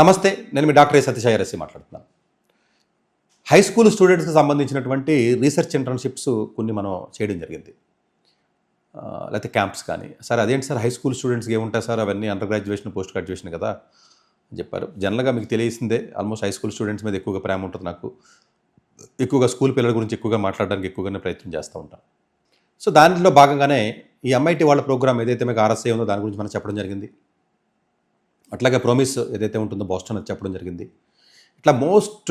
నమస్తే, నేను మీ డాక్టర్ సతీష్ మాట్లాడుతున్నాను. హై స్కూల్ స్టూడెంట్స్కి సంబంధించినటువంటి రీసెర్చ్ ఇంటర్న్షిప్స్ కొన్ని మనం చేయడం జరిగింది. లేకపోతే క్యాంప్స్ కానీ. సార్ అదేంటి సార్ హై స్కూల్ స్టూడెంట్స్కి ఏముంటాయి సార్, అవన్నీ అండర్ గ్రాడ్యుయేషన్ పోస్ట్ గ్రాడ్యుయేషన్ కదా అని చెప్పారు. జనరల్గా మీకు తెలిసిందే, ఆల్మోస్ట్ హై స్కూల్ స్టూడెంట్స్ మీద ఎక్కువగా ప్రేమ ఉంటుంది నాకు. ఎక్కువగా స్కూల్ పిల్లల గురించి ఎక్కువగా మాట్లాడడానికి ఎక్కువగానే ప్రయత్నం చేస్తూ ఉంటాను. సో దానిలో భాగంగానే ఈ ఎంఐటీ వాళ్ళ ప్రోగ్రామ్ ఏదైతే మీకు ఆర్ఎస్ఏ ఉందో దాని గురించి మనం చెప్పడం జరిగింది. అట్లాగే ప్రోమిస్ ఏదైతే ఉంటుందో బోస్టన్ అది చెప్పడం జరిగింది. ఇట్లా మోస్ట్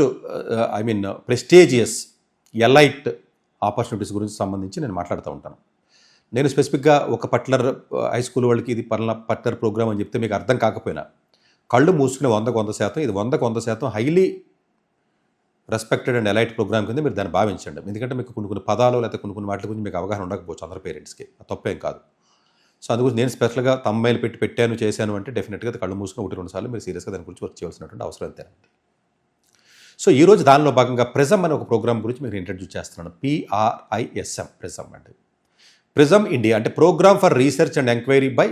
ప్రెస్టీజియస్ ఎలైట్ ఆపర్చునిటీస్ గురించి సంబంధించి నేను మాట్లాడుతూ ఉంటాను. నేను స్పెసిఫిక్గా ఒక పర్టికులర్ హై స్కూల్ వాళ్ళకి ఇది పర్టికులర్ ప్రోగ్రామ్ అని చెప్తే మీకు అర్థం కాకపోయినా కళ్ళు మూసుకునే 100% ఇది 100% highly respected and elite programme కింద మీరు దాన్ని భావించండి. ఎందుకంటే మీకు కొన్ని పదాలు లేకపోతే కొన్ని వాటి గురించి మీకు అవగాహన ఉండకపోవచ్చు అందరి పేరెంట్స్కి, అది తప్పేం కాదు. సో అందుగురించి నేను స్పెషల్గా తమ్మైలు పెట్టాను చేశాను అంటే డెఫినెట్గా కళ్ళు మూసుకుని 1-2 సార్లు మీరు సీరియస్గా దాని గురించి వర్క్ చేయాల్సినటువంటి అవసరం ఎంతేనండి. సో ఈరోజు దానిలో భాగంగా ప్రిజమ్ అనే ఒక ప్రోగ్రామ్ గురించి మీకు ఇంట్రడ్యూస్ చేస్తున్నాను. PRISM ప్రిజమ్ అంటే ప్రిజమ్ ఇండియా అంటే programme for research and enquiry by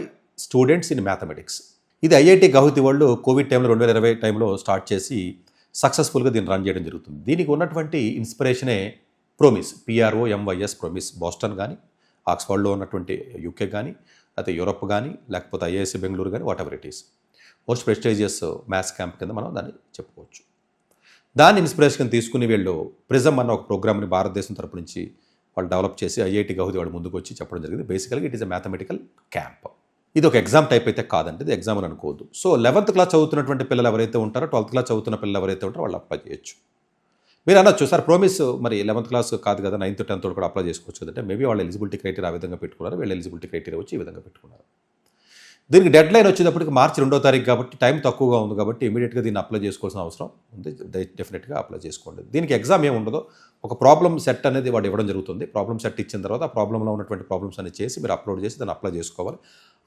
students in mathematics. ఇది ఐఐటి గౌహతి వాళ్ళు కోవిడ్ టైంలో 2020 టైంలో స్టార్ట్ చేసి సక్సెస్ఫుల్గా దీన్ని రన్ చేయడం జరుగుతుంది. దీనికి ఉన్నటువంటి ఇన్స్పిరేషనే ప్రోమిస్, PROMIS ప్రోమిస్. బోస్టన్ కానీ, ఆక్స్ఫర్డ్లో ఉన్నటువంటి యూకే కానీ, లేకపోతే యూరప్ కానీ, లేకపోతే IISc బెంగళూరు కానీ, what ever it is most prestigious maths camp కింద మనం దాన్ని చెప్పుకోవచ్చు. దాన్ని ఇన్స్పిరేషన్ తీసుకుని వీళ్ళు ప్రిజమ్ అన్న ఒక ప్రోగ్రామ్ని భారతదేశం తరపు నుంచి వాళ్ళు డెవలప్ చేసి ఐఐటి గౌహతి వాళ్ళు ముందుకు వచ్చి చెప్పడం జరిగింది. బేసికల్గా it is a mathematical camp. ఇది ఒక ఎగ్జామ్ టైప్ అయితే కాదండి, ఇది ఎగ్జామ్ అని అనుకోవద్దు. సో 11th క్లాస్ చదువుతున్నటువంటి పిల్లలు ఎవరైతే ఉంటారో, 12th క్లాస్ చదువుతున్న పిల్లలు ఎవరైతే ఉంటారో వాళ్ళు అప్లై చేయొచ్చు. మీరు అనొచ్చు సార్ ప్రోమిస్ మరి 11th క్లాస్ కాదు కదా, 9th 10th కూడా అప్లై చేసుకోవచ్చు కదంటే, మేబీ వాళ్ళ ఎలిజిబిలిటీ క్రైటీరియా ఆ విధంగా పెట్టుకున్నారు, వీళ్ళ ఎలిజిబిలిటీ క్రైటీరియా వచ్చి ఈ విధంగా పెట్టుకున్నారు. దీనికి డెడ్ లైన్ వచ్చేటప్పటికి మార్చి 2వ తారీఖు కాబట్టి టైం తక్కువగా ఉంది కాబట్టి ఇమీడియట్గా దీన్ని అప్లై చేసుకోవాల్సిన అవసరం ఉంది. డెఫినెట్గా అప్లై చేసుకోండి. దీనికి ఎగ్జామ్ ఏమి ఉండదో, ఒక ప్రాబ్లమ్ సెట్ అనేది వాడు ఇవ్వడం జరుగుతుంది. ప్రాబ్లమ్ సెట్ ఇచ్చిన తర్వాత ఆ ప్రాబ్లంలో ఉన్నటువంటి ప్రాబ్లమ్స్ అనేది చేసి మీరు అప్లోడ్ చేసి దాన్ని అప్లై చేసుకోవాలి.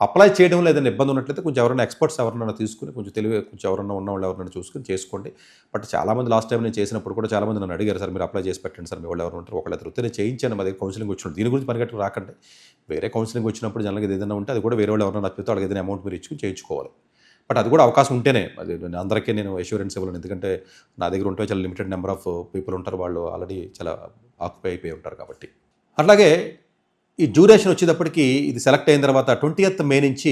అప్లై చేయడంలో ఏదైనా ఇబ్బంది ఉన్నట్లయితే కొంచెం ఎవరైనా ఎక్స్పర్ట్స్ ఎవరైనా తీసుకుని కొంచెం ఎవరైనా ఉన్న వాళ్ళు ఎవరైనా చూసుకుని చేసుకోండి. బట్ చాలామంది లాస్ట్ టైం నేను చేసినప్పుడు కూడా చాలామంది నన్ను అడిగారు, సార్ మీరు అప్లై చేసి పెట్టండి సార్, మీ వాళ్ళు ఎవరు ఉంటారు, ఒకళ్ళ వృత్తి నేను చేయించాను, మా దగ్గర కౌన్సిలింగ్ వచ్చినప్పుడు దీని గురించి పరిగెట్టుకు రాకండి. వేరే కౌన్సిలింగ్ వచ్చినప్పుడు జనరల్గా ఏదైనా ఉంటే అది కూడా వేరే వాళ్ళు ఎవరైనా నచ్చితే వాళ్ళకి ఏదైనా అమౌంట్ మీరు ఇచ్చుకుని చేయించుకోవాలి. బట్ అది కూడా అవకాశం ఉంటేనే, అది అందరికీ నేను అష్యూరెన్స్ ఇవ్వలేను. ఎందుకంటే నా దగ్గర ఉంటే చాలా లిమిటెడ్ నెంబర్ ఆఫ్ పీపుల్ ఉంటారు, వాళ్ళు ఆల్రెడీ చాలా ఆక్యుపై అయిపోయి ఉంటారు కాబట్టి. అట్లాగే ఈ డ్యూరేషన్ వచ్చేటప్పటికి ఇది సెలెక్ట్ అయిన తర్వాత 20th మే నుంచి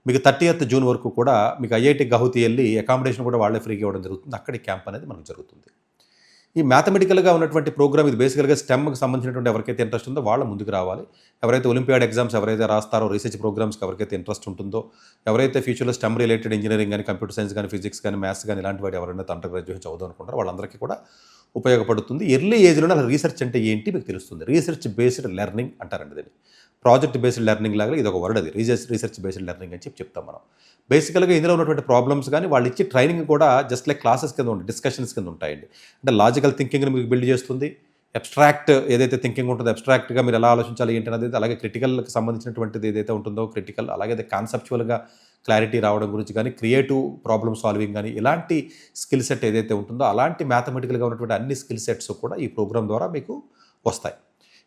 మీకు 30th జూన్ వరకు కూడా మీకు ఐఐటి గౌహతి వెళ్ళి అకామిడేషన్ కూడా వాళ్ళే ఫ్రీగా ఇవ్వడం జరుగుతుంది. అక్కడి క్యాంప్ అనేది మనకు జరుగుతుంది. ఈ మ్యాథమెటికల్గా ఉన్నటువంటి ప్రోగ్రామ్ ఇది బేసికల్గా స్టెమ్కి సంబంధించినటువంటి ఎవరికైతే ఇంట్రెస్ట్ ఉందో వాళ్ళు ముందుకు రావాలి. ఎవరైతే ఒలింపియాడ్ ఎగ్జామ్స్ ఎవరైతే రాస్తారో, రీసెర్చ్ ప్రోగ్రామ్స్కి ఎవరికైతే ఇంట్రెస్ట్ ఉంటుందో, ఎవరైతే ఫ్యూచర్లో స్టెమ్ రిలేటెడ్ ఇంజనీరింగ్ కానీ, కంప్యూటర్ సైన్స్ కానీ, ఫిజిక్స్ కానీ, మ్యాథ్స్ కానీ ఇలాంటి వాటి ఎవరైనా అండర్ గ్రాడ్యుయేషన్ చదువుదాం అనుకుంటారో వాళ్ళందరికీ కూడా ఉపయోగపడుతుంది. ఎర్లీ ఏజ్లోనే అసలు రీసెర్చ్ అంటే ఏంటి మీకు తెలుస్తుంది. రీసెర్చ్ బేస్డ్ లెర్నింగ్ అంటారండి దీన్ని. ప్రాజెక్ట్ బేస్డ్ లెర్నింగ్ లాగా ఇది ఒక వర్డ్, అది రీసెర్చ్ బేస్డ్ లెర్నింగ్ అని చెప్తాం మనం. బేసికల్గా ఇందులో ఉన్నటువంటి ప్రాబ్లమ్స్ కానీ వాళ్ళు ఇచ్చే ట్రైనింగ్ కూడా జస్ట్ లైక్ క్లాసెస్ కింద ఉంటాయి, డిస్కషన్స్ కింద ఉంటాయండి. అంటే లాజికల్ థింకింగ్ని మీకు బిల్డ్ చేస్తుంది. అబ్స్ట్రాక్ట్ ఏదైతే థింకింగ్ ఉంటుందో, అబ్స్ట్రాక్ట్గా మీరు ఎలా ఆలోచించాలి ఏంటి అనేది, అలాగే క్రిటికల్కి సంబంధించినటువంటిది ఏదైతే ఉంటుందో క్రిటికల్, అలాగే కాన్సెప్చువల్గా క్లారిటీ రావడం గురించి కానీ, క్రియేటివ్ ప్రాబ్లమ్ సాల్వింగ్ కానీ, ఇలాంటి స్కిల్ సెట్ ఏదైతే ఉంటుందో అలాంటి మ్యాథమెటికల్గా ఉన్నటువంటి అన్ని స్కిల్ సెట్స్ కూడా ఈ ప్రోగ్రామ్ ద్వారా మీకు వస్తాయి.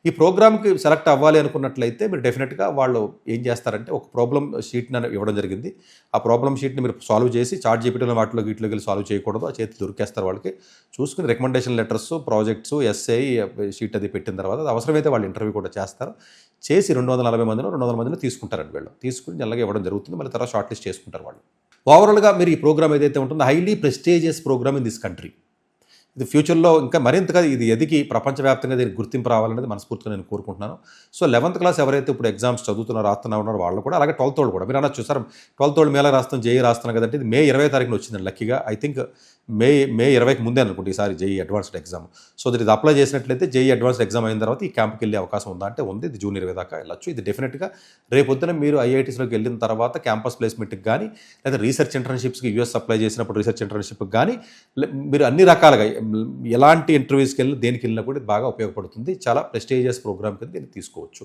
ఈ ప్రోగ్రామ్కి సెలెక్ట్ అవ్వాలి అనుకున్నట్లయితే మీరు డెఫినెట్గా వాళ్ళు ఏం చేస్తారంటే ఒక ప్రాబ్లమ్ షీట్ని ఇవ్వడం జరిగింది. ఆ ప్రాబ్లమ్ షీట్ని మీరు సాల్వ్ చేసి ChatGPTలో వీటిలోకి వెళ్ళి సాల్వ్ చేయకూడదు, ఆ చేతి దొరికేస్తారు వాళ్ళకి. చూసుకుని recommendation letters, projects, SI sheet అది పెట్టిన తర్వాత అది అవసరమైతే వాళ్ళు ఇంటర్వ్యూ కూడా చేస్తారు. చేసి 240 మందిలో 200 మందిని తీసుకుంటారండి వీళ్ళు. తీసుకుని నెలగా ఇవ్వడం జరుగుతుంది. మళ్ళీ తర్వాత షార్ట్ లిస్ట్ చేసుకుంటారు వాళ్ళు. ఓవరాల్గా మీరు ఈ ప్రోగ్రామ్ ఏదైతే ఉంటుందో highly prestigious programme in this country. ఇది ఫ్యూచర్లో ఇంకా మరింతగా ఇది ఎదిగి ప్రపంచవ్యాప్తంగా దీనికి గుర్తింపు రావాలనేది మనస్ఫూర్తిగా నేను కోరుకుంటున్నాను. సో 11th క్లాస్ ఎవరైతే ఇప్పుడు ఎగ్జామ్స్ రాస్తున్నారో వాళ్ళు కూడా, అలాగే 12th వాళ్ళు కూడా. మీరు అనొచ్చు సార్ 12th వాళ్ళు మేలా రాస్తాం, జేఈ రాస్తున్నాం కదంటే, ఇది మే 20 తారీఖున వచ్చిందండి లక్కీగా. ఐ థింక్ మే 20కి ముందే అనుకుంటే ఈసారి జేఈ అడ్వాన్స్డ్ ఎగ్జామ్. సో ఇది అప్లై చేసినట్లయితే జేఈ అడ్వాన్స్డ్ ఎగ్జామ్ అయిన తర్వాత ఈ క్యాంప్కి వెళ్ళే అవకాశం ఉందా అంటే ఉంది. ఇది జూన్ 20 దాకా వెళ్ళొచ్చు. ఇది డెఫినెట్గా రేపొద్దున మీరు ఐఐటీస్లోకి వెళ్ళిన తర్వాత క్యాంపస్ ప్లేస్మెంట్కి కానీ, లేదా రీసెర్చ్ ఇంటర్న్షిప్స్కి యూఎస్ అప్లై చేసినప్పుడు రీసెర్చ్ ఇంటర్న్షిప్కి కానీ, మీరు అన్ని రకాలుగా ఎలాంటి ఇంటర్వ్యూస్కి వెళ్ళి దేనికి వెళ్ళినా కూడా ఇది బాగా ఉపయోగపడుతుంది. చాలా ప్రెస్టీజియస్ ప్రోగ్రామ్ కింద దీన్ని తీసుకోవచ్చు.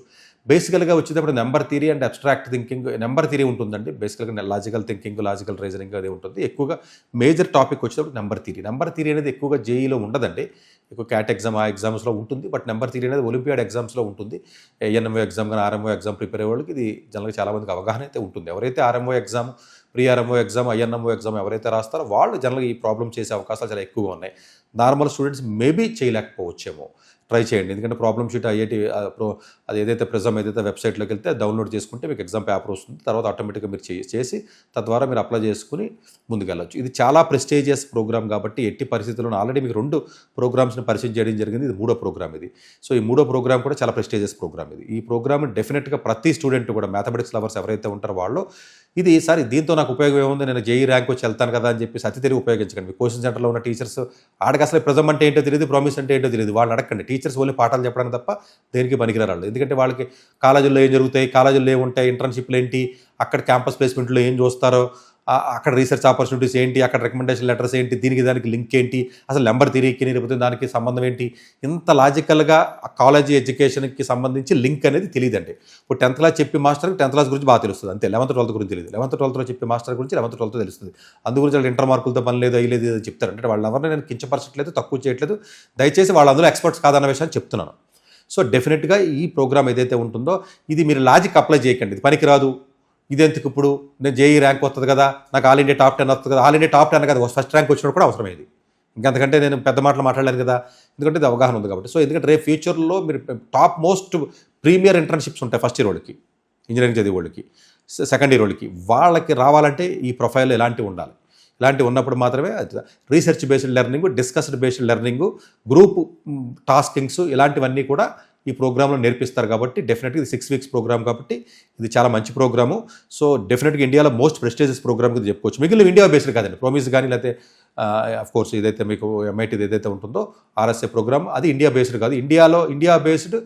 బేసికల్గా వచ్చేటప్పుడు number theory and abstract thinking, number theory ఉంటుందండి. బేసికల్గా లాజికల్ థింకింగ్, లాజికల్ రీజనింగ్ అది ఉంటుంది. ఎక్కువగా మేజర్ టాపిక్ వచ్చేటప్పుడు నెంబర్ థియరీ అనేది ఎక్కువగా జేఈలో ఉండదండి. ఎక్కువ క్యాట్ ఎగ్జామ్ ఆ ఎగ్జామ్స్లో ఉంటుంది. బట్ నెంబర్ థియరీ అనేది ఒలింపియాడ్ ఎగ్జామ్స్లో ఉంటుంది. ఏఎన్ఎంఓ ఎగ్జామ్ కానీ, ఆర్ఎంఓ ఎగ్జామ్ ప్రిపేర్ అయ్యే వాళ్ళకి ఇది జనరల్గా చాలామందికి అవగాహన అయితే ఉంటుంది. ఎవరైతే ఆర్ఎంఓ ఎగ్జామ్ ప్రిఆర్ఎంఓ ఎగ్జామ్, ఐఎన్ఎంఓ ఎగ్జామ్ ఎవరైతే రాస్తారో వాళ్ళు జనరల్గా ఈ ప్రాబ్లం చేసే అవకాశాలు చాలా ఎక్కువగా ఉన్నాయి. నార్మల్ స్టూడెంట్స్ మేబీ చేయలేకపోవచ్చేమో. ట్రై చేయండి. ఎందుకంటే ప్రాబ్లమ్ షీట్ ఐఐటీ అది ఏదైతే ప్రిజమ్ ఏదైతే వెబ్సైట్లోకి వెళ్తే డౌన్లోడ్ చేసుకుంటే మీకు ఎగ్జామ్ పేపర్ వస్తుంది. తర్వాత ఆటోమేటిక్గా మీరు చేసి తద్వారా మీరు అప్లై చేసుకుని ముందుకెళ్ళచ్చు. ఇది చాలా ప్రెస్టీజియస్ ప్రోగ్రామ్ కాబట్టి ఎట్టి పరిస్థితుల్లో ఆల్రెడీ మీకు 2 ప్రోగ్రామ్స్ని పరిచయం చేయడం జరిగింది. ఇది 3వ ప్రోగ్రామ్ ఇది. సో ఈ 3వ ప్రోగ్రామ్ కూడా చాలా ప్రెస్టీజియస్ ప్రోగ్రామ్ ఇది. ఈ ప్రోగ్రామ్ డెఫినెట్గా ప్రతి స్టూడెంట్ కూడా మ్యాథమెటిక్స్ లవర్స్ ఎవరైతే ఉంటారో వాళ్ళు ఇది సార్ దీంతో నాకు ఉపయోగం ఏముంది, నేను జేఈ ర్యాంక్ వచ్చి వెళ్తాను కదా అని చెప్పి అతి తెలివి ఉపయోగించకండి. మీ కోచింగ్ సెంటర్లో ఉన్న టీచర్స్ ఆడకి అసలు ప్రిజమ్ అంటే ఏంటో తెలియదు, ప్రామిస్ అంటే ఏంటో తెలియదు. వాళ్ళని అడగండి. టీచర్స్ ఓన్లీ పాఠాలు చెప్పడానికి తప్ప దేనికి పనికిరారు. ఎందుకంటే వాళ్ళకి కాలేజీల్లో ఏం జరుగుతాయి, కాలేజీల్లో ఏముంటాయి, ఇంటర్న్షిప్లు ఏంటి, అక్కడ క్యాంపస్ ప్లేస్మెంట్లో ఏం చూస్తారో, అక్కడ రీసెర్చ్ ఆపర్చునిటీస్ ఏంటి, అక్కడ రికమెండేషన్ లెటర్స్ ఏంటి, దీనికి దానికి లింక్ ఏంటి, అసలు నెంబర్ థిరీకి లేకపోతే దానికి సంబంధం ఏంటి, ఇంత లాజికల్గా కాలేజీ ఎడ్యుకేషన్కి సంబంధించి లింక్ అనేది తెలియదండి. ఇప్పుడు 10th క్లాస్ చెప్పి మాస్టర్కి 10th క్లాస్ గురించి బాగా తెలుస్తుంది అంతే. 11th 12th గురించి తెలియదు. 11th 12thలో చెప్పి మాస్టర్ గురించి 11th 12thలో తెలుస్తుంది. అందు గురించి వాళ్ళు ఇంటర్ మార్కులతో పని లేదు, అయ్యలేదు అని చెప్తారు. అంటే వాళ్ళు ఎవరిని నేను కించపరచట్లేదు, తక్కువ చేయట్లేదు. దయచేసి వాళ్ళు అందులో ఎక్స్పర్ట్స్ కాదన్న విషయాన్ని చెప్తున్నాను. సో డెఫినెట్గా ఈ ప్రోగ్రామ్ ఏదైతే ఉంటుందో ఇది మీరు లాజిక్ అప్లై చేయకండి. ఇది పనికిరాదు, ఇదెందుకు ఇప్పుడు, నేను జేఈ ర్యాంక్ వస్తుంది కదా, నాకు ఆల్ ఇండియా టాప్ 10 వస్తుంది కదా, ఆల్ ఇండియా టాప్ 10 కదా, ఫస్ట్ ర్యాంక్ వచ్చినప్పుడు కూడా అవసరమేది. ఇంకంతకంటే నేను పెద్ద మాటలు మాట్లాడలేను కదా, ఎందుకంటే ఇది అవగాహన ఉంది కాబట్టి. సో ఎందుకంటే రేపు ఫ్యూచర్లో మీరు టాప్ మోస్ట్ ప్రీమియర్ ఇంటర్న్షిప్స్ ఉంటాయి ఫస్ట్ ఇయర్ వాళ్ళకి, ఇంజనీరింగ్ చదివే వాళ్ళకి, సెకండ్ ఇయర్ వాళ్ళకి. వాళ్ళకి రావాలంటే ఈ ప్రొఫైల్ ఇలాంటివి ఉండాలి. ఇలాంటివి ఉన్నప్పుడు మాత్రమే research based learning, discussed based learning, group taskings ఇలాంటివన్నీ కూడా ఈ ప్రోగ్రాంలో నేర్పిస్తారు. కాబట్టి డెఫినెట్గా ఇది 6 weeks ప్రోగ్రామ్ కాబట్టి ఇది చాలా మంచి ప్రోగ్రాము. సో డెఫినెట్గా ఇండియాలో మోస్ట్ ప్రెస్టీజియస్ ప్రోగ్రామ్ ఇది చెప్పుకోవచ్చు. మిగిలిన ఇండియా బేస్డ్ కాదండి, ప్రోమిస్ కానీ లేకపోతే కోర్స్ ఏదైతే మీకు ఎంఐటీ ఏదైతే ఉంటుందో ఆర్ఎస్ఏ ప్రోగ్రామ్ అది ఇండియా బేస్డ్ కాదు. India based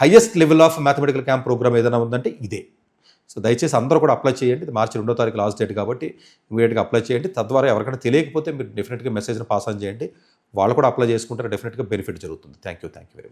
highest level of mathematical camp programme ఏదైనా ఉందంటే ఇదే. సో దయచేసి అందరూ కూడా అప్లై చేయండి. ఇది March 2వ తారీఖు లాస్ట్ డేట్ కాబట్టి ఇమీడియట్గా అప్లై చేయండి. తద్వారా ఎవరికైనా తెలియకపోతే మీరు డెఫినెట్గా మెసేజ్ని పాస్ ఆన్ చేయండి. వాళ్ళు కూడా అప్లై చేసుకుంటారు. డెఫినెట్గా బెనిఫిట్ జరుగుతుంది. Thank you very much.